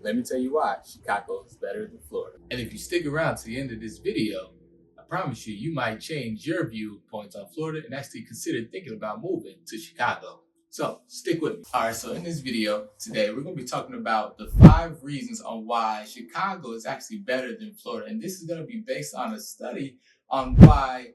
Let me tell you why Chicago is better than Florida. And if you stick around to the end of this video, I promise you, you might change your viewpoints on Florida and actually consider thinking about moving to Chicago. So stick with me. All right, so in this video today, we're going to be talking about the 5 reasons on why Chicago is actually better than Florida. And this is going to be based on a study on why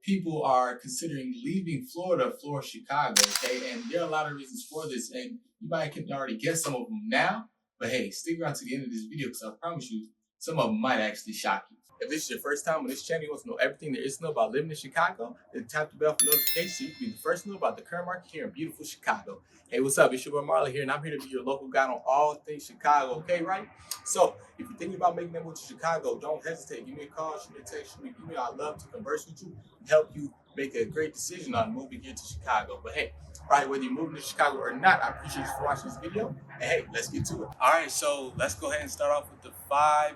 people are considering leaving Florida for Chicago, okay? And there are a lot of reasons for this, and you might can already guess some of them now, but hey, stick around to the end of this video because I promise you, some of them might actually shock you. If this is your first time on this channel, you want to know everything there is to know about living in Chicago, then tap the bell for notifications so you can be the first to know about the current market here in beautiful Chicago. Hey, what's up? It's your boy Marley here, and I'm here to be your local guide on all things Chicago, okay, right? So, if you're thinking about making that move to Chicago, don't hesitate. Give me a call, shoot me a text, shoot me an email. I'd love to converse with you and help you make a great decision on moving here to Chicago. But hey, right, whether you're moving to Chicago or not, I appreciate you for watching this video. And hey, let's get to it. All right, so let's go ahead and start off with the 5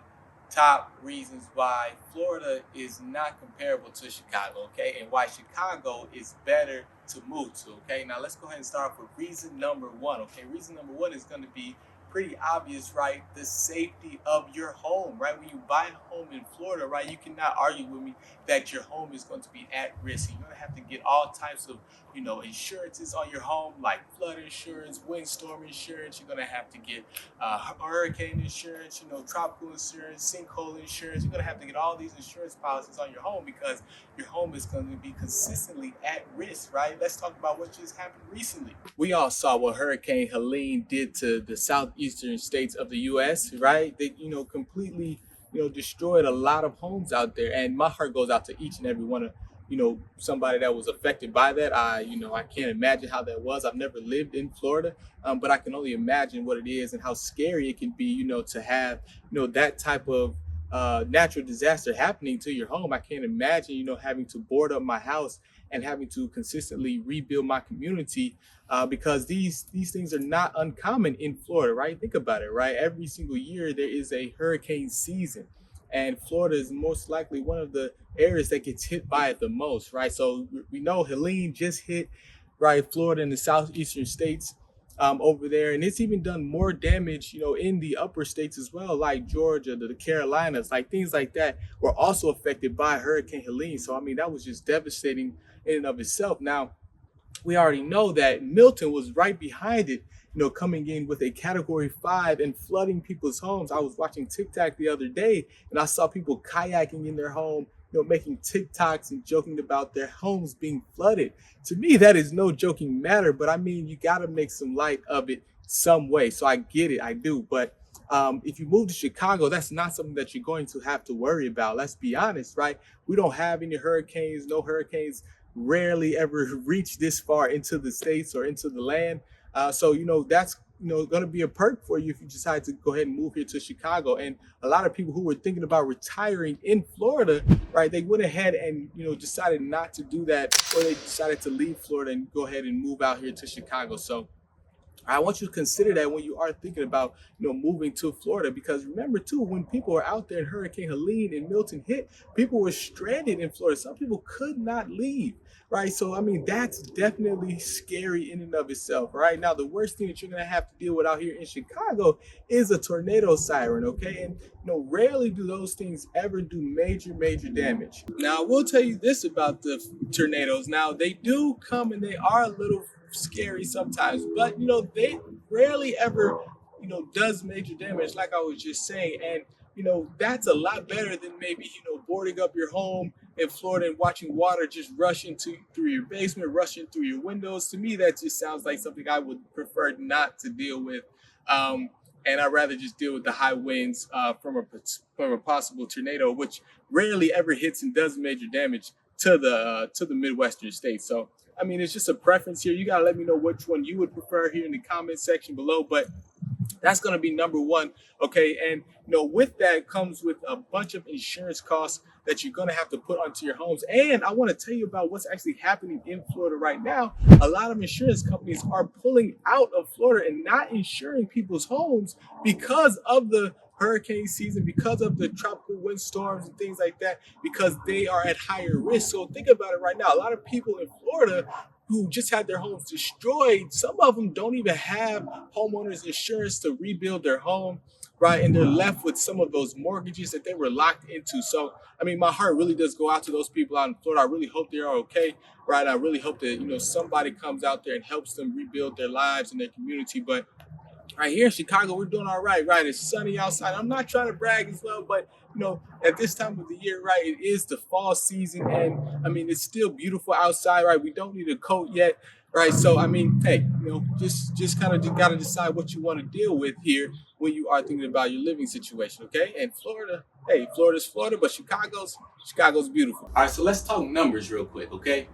top reasons why Florida is not comparable to Chicago, okay? And why Chicago is better to move to, okay? Now let's go ahead and start off with reason number 1, okay? Reason number 1 is going to be pretty obvious, right? The safety of your home, right? When you buy a home in Florida, right, you cannot argue with me that your home is going to be at risk. You're going to have to get all types of, insurances on your home, like flood insurance, windstorm insurance. You're going to have to get hurricane insurance, tropical insurance, sinkhole insurance. You're going to have to get all these insurance policies on your home because your home is going to be consistently at risk, right? Let's talk about what just happened recently. We all saw what Hurricane Helene did to the southeastern states of the U.S., right? They, completely, destroyed a lot of homes out there. And my heart goes out to each and every one of, somebody that was affected by that. I can't imagine how that was. I've never lived in Florida, but I can only imagine what it is and how scary it can be, to have, that type of natural disaster happening to your home. I can't imagine, having to board up my house and having to consistently rebuild my community because these things are not uncommon in Florida, right? Think about it, right? Every single year there is a hurricane season, and Florida is most likely one of the areas that gets hit by it the most, right? So we know Helene just hit, right, Florida and the southeastern states over there, and it's even done more damage, in the upper states as well, like Georgia, the Carolinas, like things like that were also affected by Hurricane Helene. So I mean, that was just devastating in and of itself. Now, we already know that Milton was right behind it, coming in with a category 5 and flooding people's homes. I was watching TikTok the other day and I saw people kayaking in their home, making TikToks and joking about their homes being flooded. To me, that is no joking matter, but I mean, you got to make some light of it some way. So I get it, I do. But if you move to Chicago, that's not something that you're going to have to worry about. Let's be honest, right? We don't have any hurricanes, no hurricanes rarely ever reach this far into the states or into the land. So, that's, going to be a perk for you if you decide to go ahead and move here to Chicago. And a lot of people who were thinking about retiring in Florida, right, they went ahead and, decided not to do that, or they decided to leave Florida and go ahead and move out here to Chicago. So I want you to consider that when you are thinking about, moving to Florida, because remember too, when people were out there and Hurricane Helene and Milton hit, people were stranded in Florida. Some people could not leave, right? So, I mean, that's definitely scary in and of itself, right? Now, the worst thing that you're going to have to deal with out here in Chicago is a tornado siren, okay? And, rarely do those things ever do major damage. Now, I will tell you this about the tornadoes. Now, they do come and they are a little scary sometimes, but they rarely ever does major damage, like I was just saying. And that's a lot better than maybe boarding up your home in Florida and watching water just rushing through your basement, rushing through your windows. To me, that just sounds like something I would prefer not to deal with, and I'd rather just deal with the high winds from a possible tornado, which rarely ever hits and does major damage to the Midwestern states. So I mean, it's just a preference here. You got to let me know which one you would prefer here in the comment section below. But that's going to be number 1. Okay. And, with that comes with a bunch of insurance costs that you're going to have to put onto your homes. And I want to tell you about what's actually happening in Florida right now. A lot of insurance companies are pulling out of Florida and not insuring people's homes because of the hurricane season, because of the tropical windstorms and things like that, because they are at higher risk. So think about it right now. A lot of people in Florida who just had their homes destroyed. Some of them don't even have homeowners insurance to rebuild their home, right? And they're left with some of those mortgages that they were locked into. So, I mean, my heart really does go out to those people out in Florida. I really hope they are okay, right? I really hope that, somebody comes out there and helps them rebuild their lives and their community. But right here in Chicago, we're doing all right, right? It's sunny outside. I'm not trying to brag as well, but at this time of the year, right, it is the fall season, and I mean, it's still beautiful outside, right? We don't need a coat yet, right? So, I mean, hey, just kind of got to decide what you want to deal with here when you are thinking about your living situation, okay? And Florida, hey, Florida's Florida, but Chicago's beautiful. All right, so let's talk numbers real quick, okay?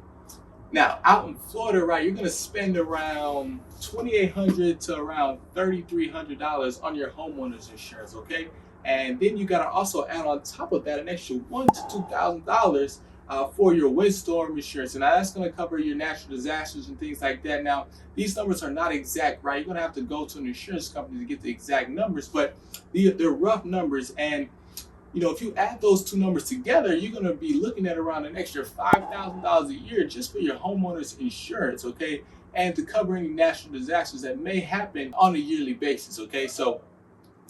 Now, out in Florida, right, you're gonna spend around $2,800 to around $3,300 on your homeowner's insurance, okay? And then you gotta also add on top of that an extra $1,000 to $2,000 for your windstorm insurance, and that's gonna cover your natural disasters and things like that. Now, these numbers are not exact, right? You're gonna have to go to an insurance company to get the exact numbers, but they're rough numbers. And if you add those two numbers together, you're going to be looking at around an extra $5,000 a year just for your homeowner's insurance, okay? And to cover any natural disasters that may happen on a yearly basis, okay? So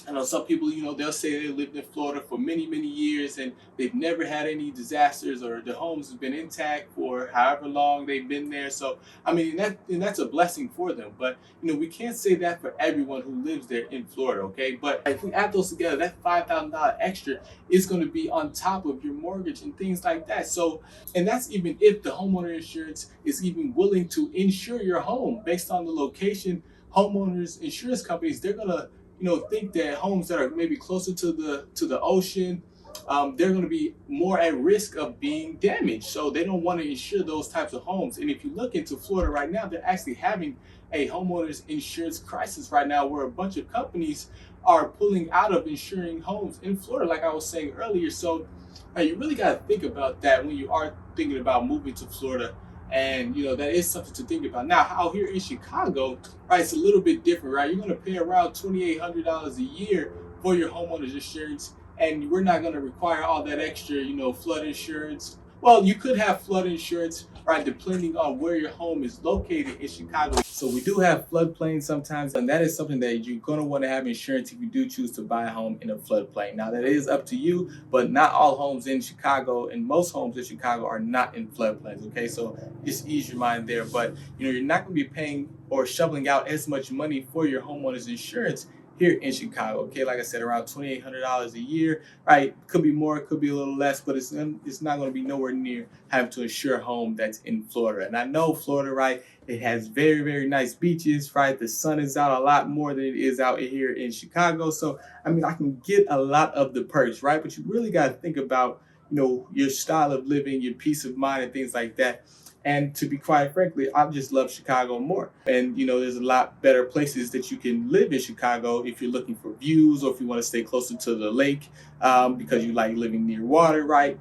I know some people, they'll say they lived in Florida for many, many years and they've never had any disasters, or their homes have been intact for however long they've been there. So, I mean, that's a blessing for them. But, we can't say that for everyone who lives there in Florida, okay? But if we add those together, that $5,000 extra is going to be on top of your mortgage and things like that. So, and that's even if the homeowner insurance is even willing to insure your home based on the location. Homeowners insurance companies, they're going to think that homes that are maybe closer to the ocean, they're going to be more at risk of being damaged. So they don't want to insure those types of homes. And if you look into Florida right now, they're actually having a homeowners insurance crisis right now, where a bunch of companies are pulling out of insuring homes in Florida, like I was saying earlier. So you really got to think about that when you are thinking about moving to Florida. And that is something to think about. Now, out here in Chicago, right, it's a little bit different, right? You're going to pay around $2,800 a year for your homeowner's insurance, and we're not going to require all that extra, flood insurance. Well, you could have flood insurance, right, depending on where your home is located in Chicago. So we do have floodplains sometimes, and that is something that you're going to want to have insurance if you do choose to buy a home in a floodplain. Now, that is up to you, but not all homes in Chicago, and most homes in Chicago are not in floodplains, okay? So just ease your mind there. But, you're not going to be paying or shoveling out as much money for your homeowner's insurance here in Chicago, okay? Like I said, around $2,800 a year, right? Could be more, could be a little less, but it's not going to be nowhere near having to insure a home that's in Florida. And I know Florida, right? It has very, very nice beaches, right? The sun is out a lot more than it is out here in Chicago. So, I mean, I can get a lot of the perks, right? But you really got to think about, your style of living, your peace of mind, and things like that. And to be quite frankly, I just love Chicago more. And there's a lot better places that you can live in Chicago if you're looking for views, or if you want to stay closer to the lake, because you like living near water, right?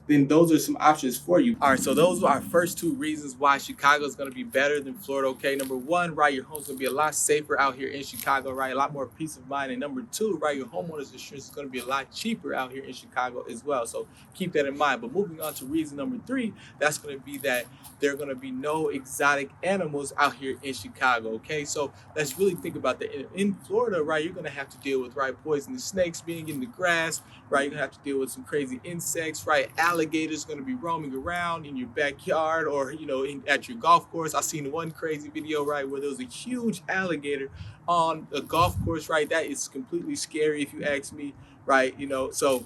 Then those are some options for you. All right, so those are our first two reasons why Chicago is going to be better than Florida, okay? Number one, right, your home's going to be a lot safer out here in Chicago, right? A lot more peace of mind. And number two, right, your homeowner's insurance is going to be a lot cheaper out here in Chicago as well. So keep that in mind. But moving on to reason number three, that's going to be that there are going to be no exotic animals out here in Chicago, okay? So let's really think about that. In Florida, right, you're going to have to deal with, right, poisonous snakes being in the grass, right? You're going to have to deal with some crazy insects, right? Alligators going to be roaming around in your backyard, or at your golf course. I seen one crazy video, right, where there was a huge alligator on a golf course, right? That is completely scary if you ask me, right? So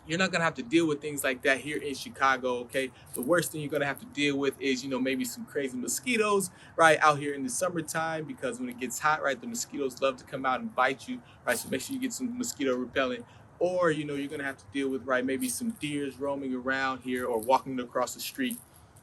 you're not gonna have to deal with things like that here in Chicago, okay? The worst thing you're gonna have to deal with is, maybe some crazy mosquitoes, right, out here in the summertime, because when it gets hot, right, the mosquitoes love to come out and bite you, right? So make sure you get some mosquito repellent. Or, you're gonna have to deal with, right, maybe some deers roaming around here, or walking across the street,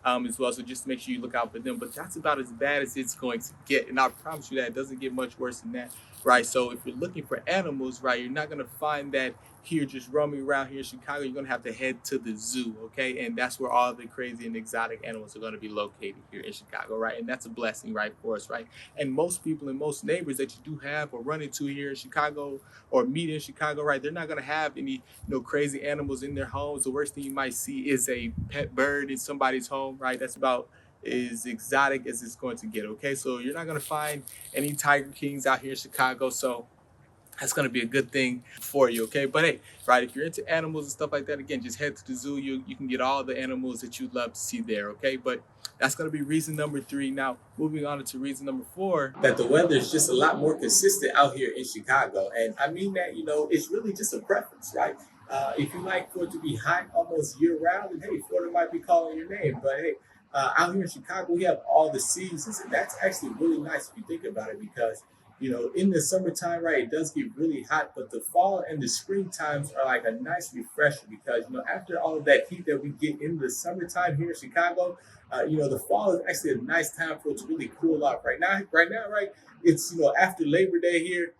as well. So just make sure you look out for them. But that's about as bad as it's going to get. And I promise you that it doesn't get much worse than that, right? So if you're looking for animals, right, you're not going to find that here just roaming around here in Chicago. You're going to have to head to the zoo, okay? And that's where all the crazy and exotic animals are going to be located here in Chicago, right? And that's a blessing, right, for us, right? And most people and most neighbors that you do have or run into here in Chicago or meet in Chicago, right, they're not going to have any crazy animals in their homes. The worst thing you might see is a pet bird in somebody's home, right? That's about is exotic as it's going to get. Okay, so you're not going to find any Tiger Kings out here in Chicago. So that's going to be a good thing for you. Okay, but hey, right, if you're into animals and stuff like that, again, just head to the zoo. You can get all the animals that you'd love to see there. Okay, but that's going to be reason number 3. Now moving on to reason number 4, that the weather is just a lot more consistent out here in Chicago. And I mean that, it's really just a preference, right? If you like for it to be hot almost year round, then hey, Florida might be calling your name. But hey, out here in Chicago, we have all the seasons, and that's actually really nice if you think about it because, in the summertime, right, it does get really hot, but the fall and the spring times are like a nice refresher because, after all of that heat that we get in the summertime here in Chicago, the fall is actually a nice time for it to really cool off. Right, it's, after Labor Day here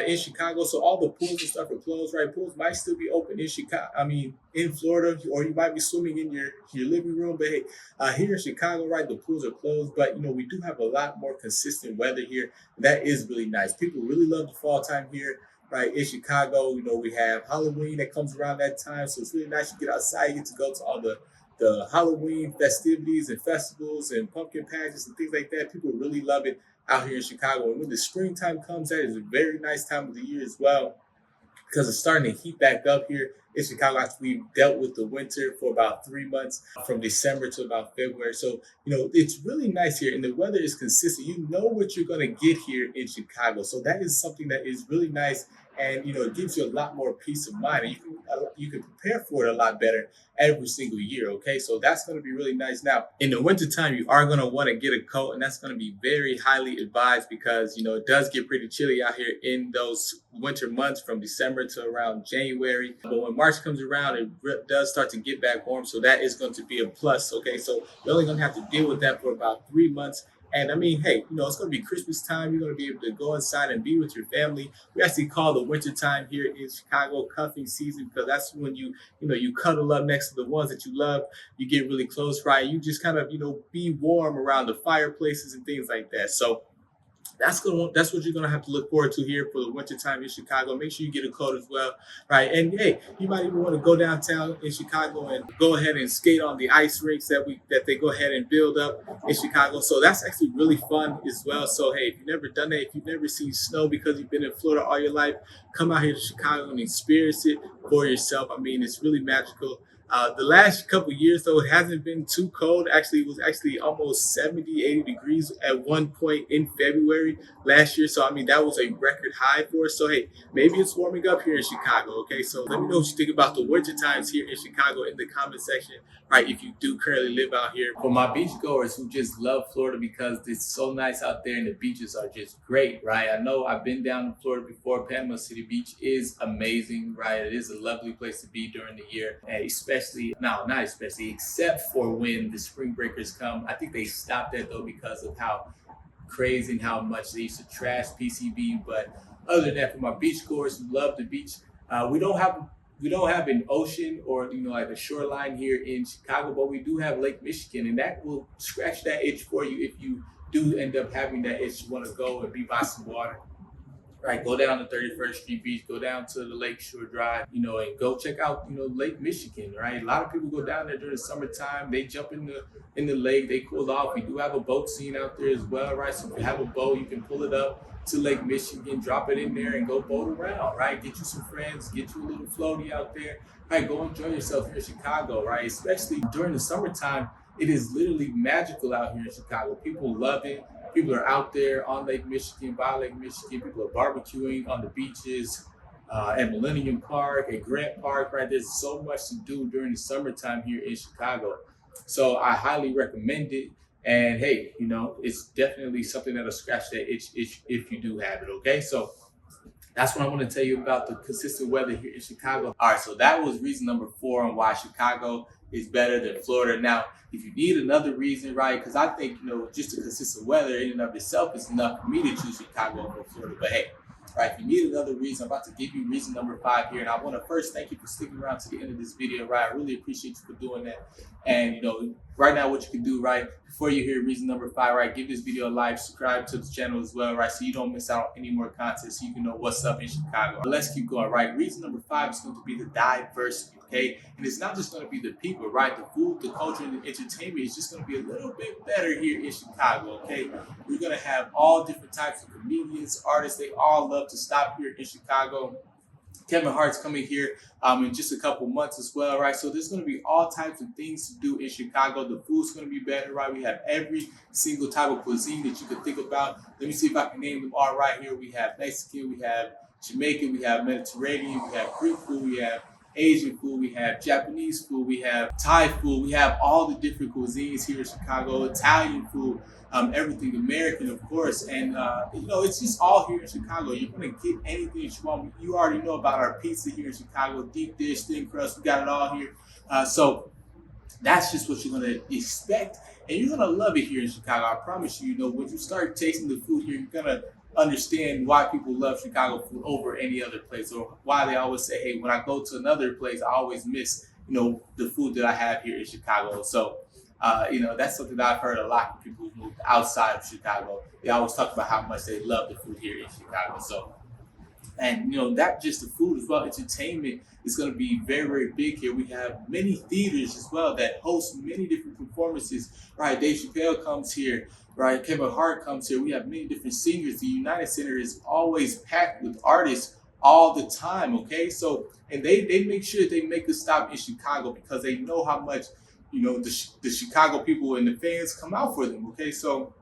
in Chicago, so all the pools and stuff are closed, right? Pools might still be open in Chicago, in Florida, or you might be swimming in your living room, but hey, here in Chicago, right, the pools are closed, but, we do have a lot more consistent weather here. That is really nice. People really love the fall time here. Right in Chicago, we have Halloween that comes around that time, so it's really nice. You get outside, you get to go to all the Halloween festivities and festivals and pumpkin patches and things like that. People really love it out here in Chicago. And when the springtime comes, that is a very nice time of the year as well because it's starting to heat back up here in Chicago after we've dealt with the winter for about 3 months from December to about February. So, it's really nice here and the weather is consistent. You know what you're going to get here in Chicago. So that is something that is really nice. And, it gives you a lot more peace of mind. And you can prepare for it a lot better every single year. Okay, so that's going to be really nice. Now, in the wintertime, you are going to want to get a coat, and that's going to be very highly advised because, it does get pretty chilly out here in those winter months from December to around January. But when March comes around, it does start to get back warm. So that is going to be a plus. Okay, so you're only going to have to deal with that for about 3 months. And I mean, hey, it's going to be Christmas time. You're going to be able to go inside and be with your family. We actually call the winter time here in Chicago cuffing season because that's when you cuddle up next to the ones that you love. You get really close, right? You just kind of, be warm around the fireplaces and things like that. So that's what you're gonna have to look forward to here for the winter time in Chicago. Make sure you get a coat as well, right? And hey, you might even want to go downtown in Chicago and go ahead and skate on the ice rinks that they go ahead and build up in Chicago. So that's actually really fun as well. So hey, if you've never done that, if you've never seen snow because you've been in Florida all your life, come out here to Chicago and experience it for yourself. I mean, it's really magical. The last couple of years, though, it hasn't been too cold. Actually, it was actually almost 70, 80 degrees at one point in February last year. So, I mean, that was a record high for us. So, hey, maybe it's warming up here in Chicago. Okay, so let me know what you think about the winter times here in Chicago in the comment section. Right, if you do currently live out here. For my beach goers who just love Florida because it's so nice out there and the beaches are just great, right? I know I've been down in Florida before. Panama City Beach is amazing, right? It is a lovely place to be during the year, and except for when the spring breakers come. I think they stopped that though because of how crazy and how much they used to trash PCB. But other than that, for my beach goers who love the beach, we don't have an ocean or like a shoreline here in Chicago, but we do have Lake Michigan, and that will scratch that itch for you if you do end up having that itch. You want to go and be by some water. Right, go down to 31st Street Beach, go down to the Lakeshore Drive, and go check out, Lake Michigan, right? A lot of people go down there during the summertime. They jump in the lake, they cool off. We do have a boat scene out there as well, right? So if you have a boat, you can pull it up to Lake Michigan, drop it in there, and go boat around, right? Get you some friends, get you a little floaty out there, right? Go enjoy yourself here in Chicago, right? Especially during the summertime, it is literally magical out here in Chicago. People love it. People are out there on Lake Michigan, by Lake Michigan. People are barbecuing on the beaches, at Millennium Park, at Grant Park, right? There's so much to do during the summertime here in Chicago. So I highly recommend it. And hey, it's definitely something that'll scratch that itch if you do have it, okay? So that's what I want to tell you about the consistent weather here in Chicago. All right, so that was reason number 4 on why Chicago is better than Florida. Now, if you need another reason, right, because I think, just the consistent weather in and of itself is enough for me to choose Chicago over Florida. But hey, right, if you need another reason, I'm about to give you reason number 5 here. And I want to first thank you for sticking around to the end of this video, right? I really appreciate you for doing that. And, right now what you can do, right, before you hear reason number 5, right, give this video a like, subscribe to the channel as well, right, so you don't miss out on any more content, so you can know what's up in Chicago. But let's keep going, right? Reason number 5 is going to be the diversity. okay? And it's not just going to be the people, right? The food, the culture, and the entertainment is just going to be a little bit better here in Chicago, okay? We're going to have all different types of comedians, artists. They all love to stop here in Chicago. Kevin Hart's coming here in just a couple months as well, right? So there's going to be all types of things to do in Chicago. The food's going to be better, right? We have every single type of cuisine that you could think about. Let me see if I can name them all right here. We have Mexican, we have Jamaican, we have Mediterranean, we have Greek food, we have Asian food, we have Japanese food, we have Thai food, we have all the different cuisines here in Chicago, Italian food, everything American, of course. And, it's just all here in Chicago. You're going to get anything that you want. You already know about our pizza here in Chicago, deep dish, thin crust. We got it all here. So that's just what you're going to expect. And you're going to love it here in Chicago. I promise you, when you start tasting the food here, you're going to understand why people love Chicago food over any other place, or why they always say, hey, when I go to another place, I always miss, the food that I have here in Chicago. So, that's something that I've heard a lot from people who moved outside of Chicago. They always talk about how much they love the food here in Chicago. So, and not just the food as well, entertainment is going to be very, very big here. We have many theaters as well that host many different performances, right? Dave Chappelle comes here, right? Kevin Hart comes here. We have many different singers. The United Center is always packed with artists all the time, okay? So, and they make sure that they make a stop in Chicago because they know how much, the Chicago people and the fans come out for them, okay? So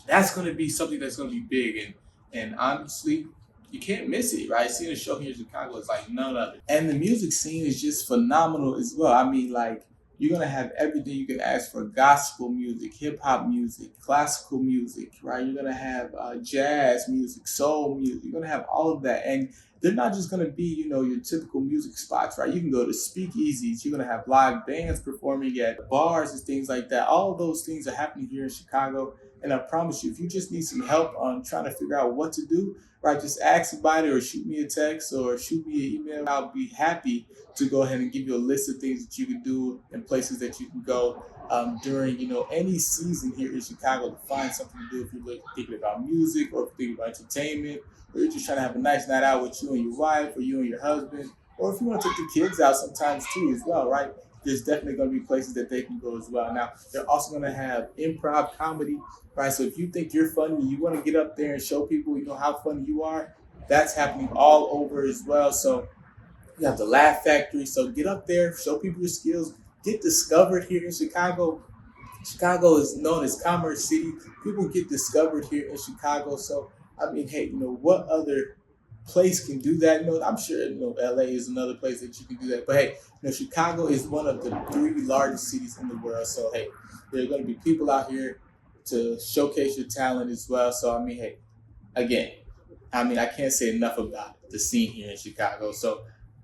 that's going to be something that's going to be big. And honestly, you can't miss it, right? Seeing a show here in Chicago is like none other. And the music scene is just phenomenal as well. I mean, like, you're going to have everything you can ask for: gospel music, hip hop music, classical music, right? You're going to have jazz music, soul music. You're going to have all of that. And they're not just going to be, your typical music spots, right? You can go to speakeasies. You're going to have live bands performing at bars and things like that. All of those things are happening here in Chicago. And I promise you, if you just need some help on trying to figure out what to do, right, just ask somebody or shoot me a text or shoot me an email. I'll be happy to go ahead and give you a list of things that you can do and places that you can go during, any season here in Chicago to find something to do if you're thinking about music or if you're thinking about entertainment, or you're just trying to have a nice night out with you and your wife or you and your husband, or if you want to take the kids out sometimes too as well, right? There's definitely going to be places that they can go as well. Now, they're also going to have improv comedy, right? So if you think you're funny, you want to get up there and show people, how funny you are, that's happening all over as well. So you have the Laugh Factory. So get up there, show people your skills, get discovered here in Chicago. Chicago is known as Commerce City. People get discovered here in Chicago. So, I mean, hey, what other place can do that? I'm sure, LA is another place that you can do that. But hey, Chicago is one of the 3 largest cities in the world. So, hey, there are going to be people out here to showcase your talent as well. So, I mean, hey, again, I can't say enough about the scene here in Chicago. So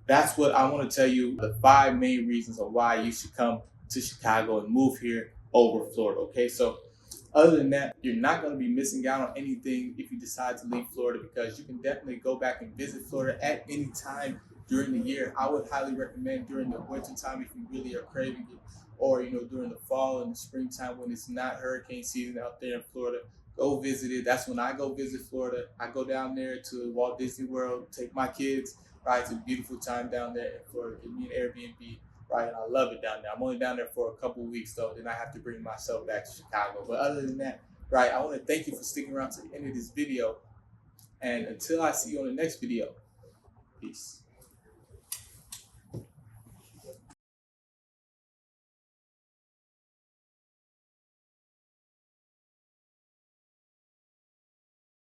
that's what I want to tell you, the 5 main reasons of why you should come to Chicago and move here over Florida, okay? So other than that, you're not going to be missing out on anything if you decide to leave Florida, because you can definitely go back and visit Florida at any time during the year. I would highly recommend during the winter time if you really are craving it, or during the fall and the springtime when it's not hurricane season out there in Florida. Go visit it. That's when I go visit Florida. I go down there to Walt Disney World, take my kids, right? It's a beautiful time down there in Florida. Give me an Airbnb, right? And I love it down there. I'm only down there for a couple of weeks though. Then I have to bring myself back to Chicago. But other than that, right, I want to thank you for sticking around to the end of this video. And until I see you on the next video, peace.